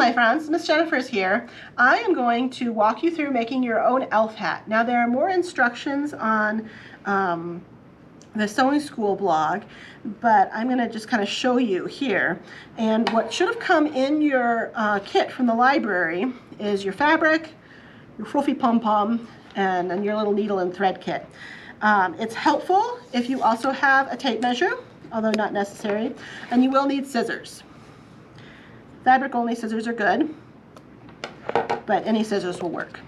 my friends, Miss Jennifer's here. I am going to walk you through making your own elf hat. Now there are more instructions on the Sewing School blog, but I'm going to just kind of show you here. And what should have come in your kit from the library is your fabric, your fluffy pom-pom, and then your little needle and thread kit. It's helpful if you also have a tape measure, although not necessary, and you will need scissors. Fabric only scissors are good, but any scissors will work.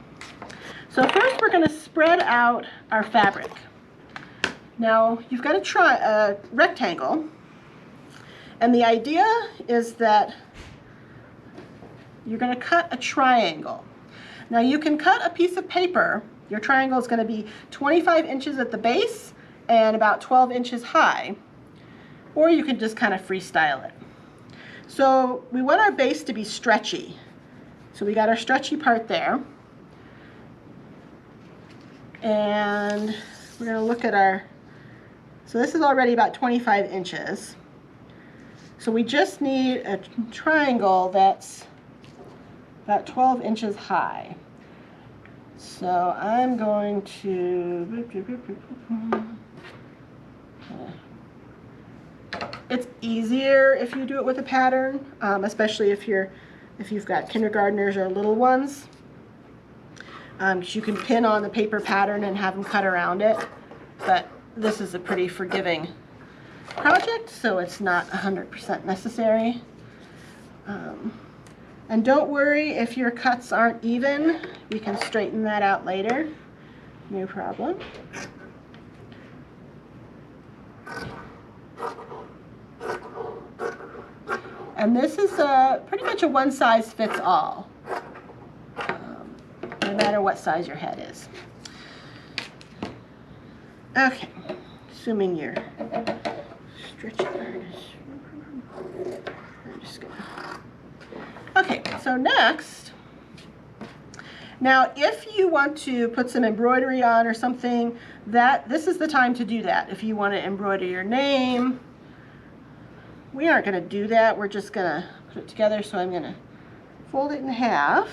So first we're going to spread out our fabric. Now you've got a rectangle, and the idea is that you're going to cut a triangle. Now you can cut a piece of paper. Your triangle is going to be 25 inches at the base and about 12 inches high, or you can just kind of freestyle it. So we want our base to be stretchy. So we got our stretchy part there. And we're going to look at so this is already about 25 inches. So we just need a triangle that's about 12 inches high. So I'm going to, it's easier if you do it with a pattern, especially if you've got kindergartners or little ones, because you can pin on the paper pattern and have them cut around it. But this is a pretty forgiving project, so it's not 100% necessary. And don't worry if your cuts aren't even. We can straighten that out later. No problem. And this is pretty much a one-size-fits-all, no matter what size your head is. Okay, assuming you're stretching harness. I'm just gonna. Okay, so next, now if you want to put some embroidery on or something, this is the time to do that. If you want to embroider your name, we aren't going to do that. We're just going to put it together. So I'm going to fold it in half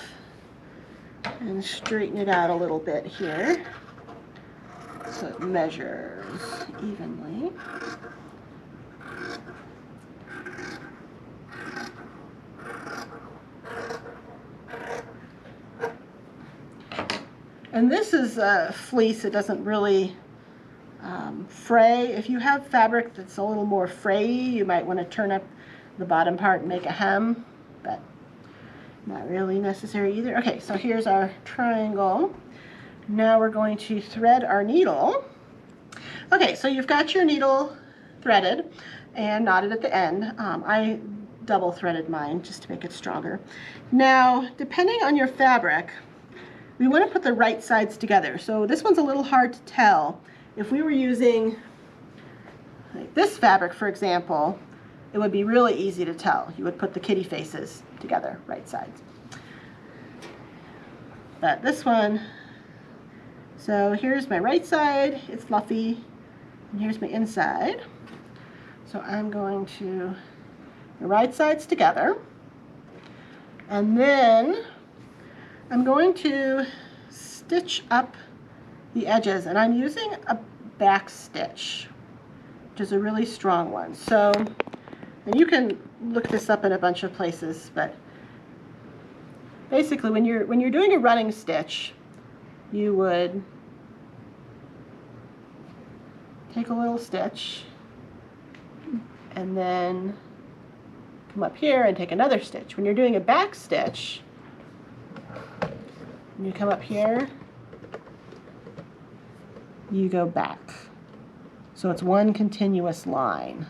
and straighten it out a little bit here so it measures evenly. And this is a fleece. It doesn't really fray. If you have fabric that's a little more frayy, you might want to turn up the bottom part and make a hem, but not really necessary either. Okay, so here's our triangle. Now we're going to thread our needle. Okay, so you've got your needle threaded and knotted at the end. I double threaded mine just to make it stronger. Now, depending on your fabric, we want to put the right sides together. So this one's a little hard to tell. If we were using like this fabric, for example, it would be really easy to tell. You would put the kitty faces together, right sides. But this one, so here's my right side, it's fluffy, and here's my inside. So I'm going to the right sides together, and then I'm going to stitch up the edges, and I'm using a back stitch, which is a really strong one. So, and you can look this up in a bunch of places, but basically when you're doing a running stitch, you would take a little stitch and then come up here and take another stitch. When you're doing a back stitch, when you come up here, you go back. So it's one continuous line.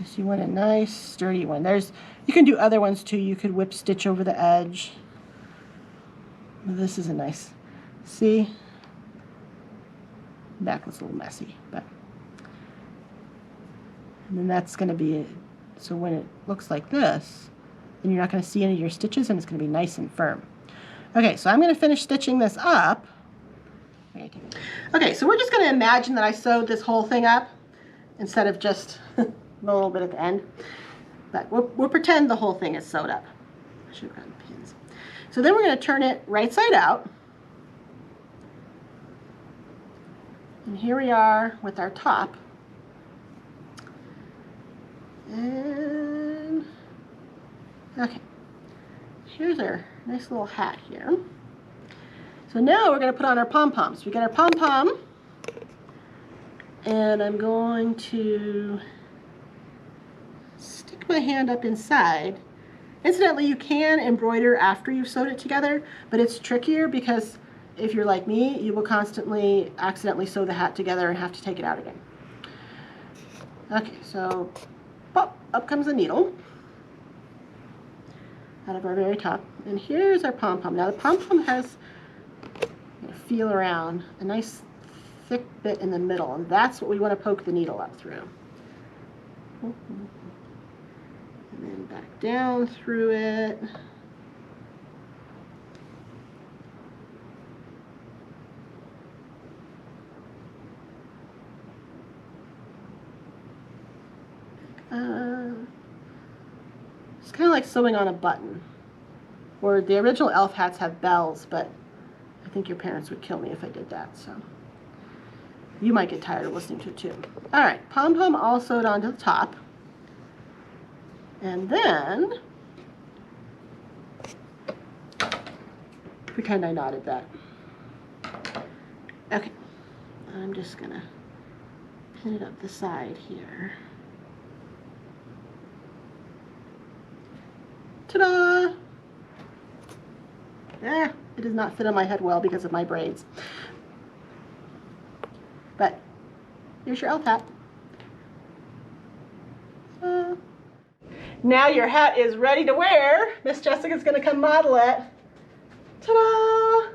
So you want a nice sturdy one. You can do other ones too. You could whip stitch over the edge. This is a nice, see? Back was a little messy, but And then that's going to be it. So when it looks like this, then you're not going to see any of your stitches, and it's going to be nice and firm. Okay, so I'm going to finish stitching this up. Okay, so we're just going to imagine that I sewed this whole thing up instead of just a little bit at the end. But we'll pretend the whole thing is sewed up. I should have gotten pins. So then we're going to turn it right side out. And here we are with our top. And okay, here's our nice little hat here. So now we're going to put on our pom-poms. We got our pom-pom, and I'm going to stick my hand up inside. Incidentally, you can embroider after you've sewed it together, but it's trickier because if you're like me, you will constantly accidentally sew the hat together and have to take it out again. Okay, so pop, up comes the needle out of our very top, and here's our pom-pom. Now the pom-pom has, feel around, a nice thick bit in the middle, and that's what we want to poke the needle up through. And then back down through it. It's kind of like sewing on a button. Or the original elf hats have bells, but I think your parents would kill me if I did that, so you might get tired of listening to it too. All right, pom-pom all sewed onto the top. And then, pretend I knotted that. Okay, I'm just gonna pin it up the side here. Ta-da! Eh, it does not fit on my head well because of my braids. But here's your elf hat. Now your hat is ready to wear. Miss Jessica's going to come model it. Ta-da!